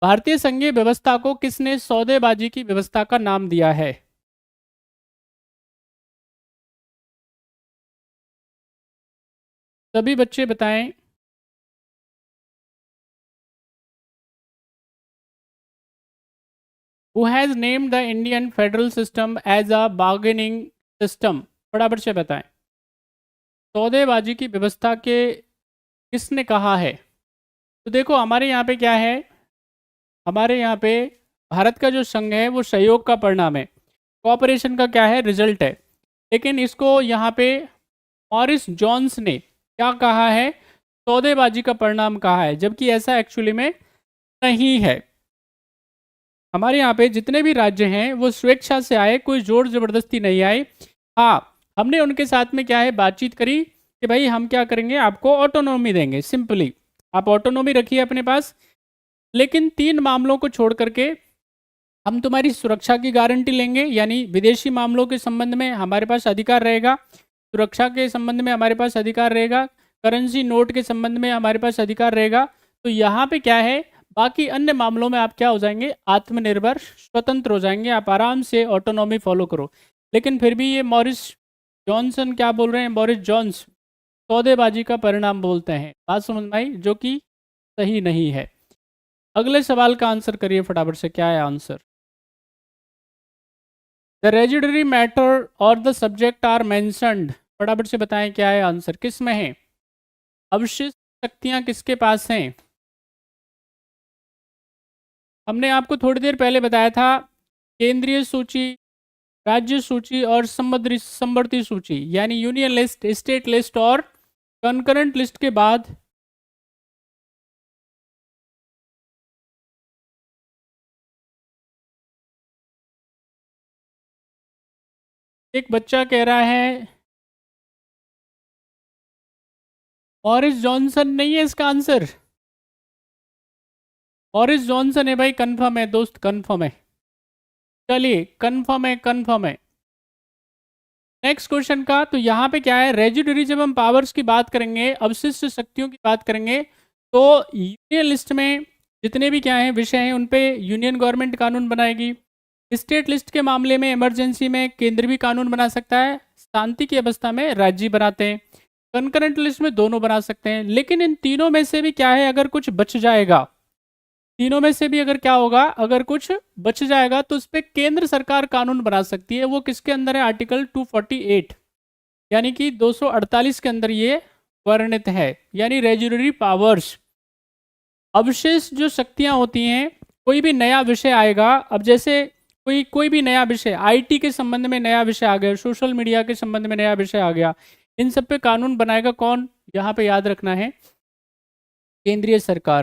भारतीय संघीय व्यवस्था को किसने सौदेबाजी की व्यवस्था का नाम दिया है? सभी बच्चे बताएं। Who has named the Indian federal system as a bargaining system? फटाफट से बताएं। सौदेबाजी की व्यवस्था के किसने कहा है? तो देखो हमारे यहाँ पे क्या है, हमारे यहाँ पे भारत का जो संघ है वो सहयोग का परिणाम है, कोऑपरेशन का क्या है, रिजल्ट है। लेकिन इसको यहाँ पे मॉरिस जोन्स ने क्या कहा है, सौदेबाजी का परिणाम कहा है, जबकि ऐसा एक्चुअली में नहीं है। हमारे यहाँ पे जितने भी राज्य हैं वो स्वेच्छा से आए, कोई जोर जबरदस्ती नहीं आए। हाँ, हमने उनके साथ में क्या है बातचीत करी कि भाई हम क्या करेंगे, आपको ऑटोनॉमी देंगे, सिंपली आप ऑटोनॉमी रखिए अपने पास, लेकिन 3 मामलों को छोड़ करके हम तुम्हारी सुरक्षा की गारंटी लेंगे, यानी विदेशी मामलों के संबंध में हमारे पास अधिकार रहेगा, सुरक्षा के संबंध में हमारे पास अधिकार रहेगा, करेंसी नोट के संबंध में हमारे पास अधिकार रहेगा। तो यहाँ पे क्या है, बाकी अन्य मामलों में आप क्या हो जाएंगे, आत्मनिर्भर, स्वतंत्र हो जाएंगे, आप आराम से ऑटोनॉमी फॉलो करो। लेकिन फिर भी ये मॉरिस जॉनसन क्या बोल रहे हैं, मॉरिस जॉन्स सौदेबाजी का परिणाम बोलते हैं। बात समझ में आई, जो कि सही नहीं है। अगले सवाल का आंसर करिए फटाफट से, क्या है आंसर? द रेजिडरी मैटर और द सब्जेक्ट आर मेंशन्ड, फटाफट से बताएं क्या है आंसर, किस में है? अवशिष्ट शक्तियां किसके पास हैं? हमने आपको थोड़ी देर पहले बताया था, केंद्रीय सूची, राज्य सूची और संवर्ती सूची, यानी यूनियन लिस्ट, स्टेट लिस्ट और कंकरेंट लिस्ट के बाद एक बच्चा कह रहा है मॉरिस जॉनसन नहीं है इसका आंसर। मॉरिस जॉनसन है भाई, कंफर्म है दोस्त, कंफर्म है। चलिए कंफर्म है, कंफर्म है। नेक्स्ट क्वेश्चन का, तो यहाँ पे क्या है, रेजिडरी, जब हम पावर्स की बात करेंगे, अवशिष्ट शक्तियों की बात करेंगे, तो यूनियन लिस्ट में जितने भी क्या है विषय हैं उन पे यूनियन गवर्नमेंट कानून बनाएगी। स्टेट लिस्ट के मामले में इमरजेंसी में केंद्र भी कानून बना सकता है, शांति की अवस्था में राज्य बनाते हैं, कंकरेंट लिस्ट में दोनों बना सकते हैं। लेकिन इन तीनों में से भी क्या है, अगर कुछ बच जाएगा, तीनों में से भी अगर क्या होगा, अगर कुछ बच जाएगा तो उस पर केंद्र सरकार कानून बना सकती है। वो किसके अंदर है, आर्टिकल 248, यानी कि 248 के अंदर ये वर्णित है, यानी रेजिडरी पावर्स। अवशेष जो शक्तियां होती हैं, कोई भी नया विषय आएगा, अब जैसे कोई भी नया विषय, आईटी के संबंध में नया विषय आ गया, सोशल मीडिया के संबंध में नया विषय आ गया, इन सब पे कानून बनाएगा कौन, यहाँ पे याद रखना है, केंद्रीय सरकार।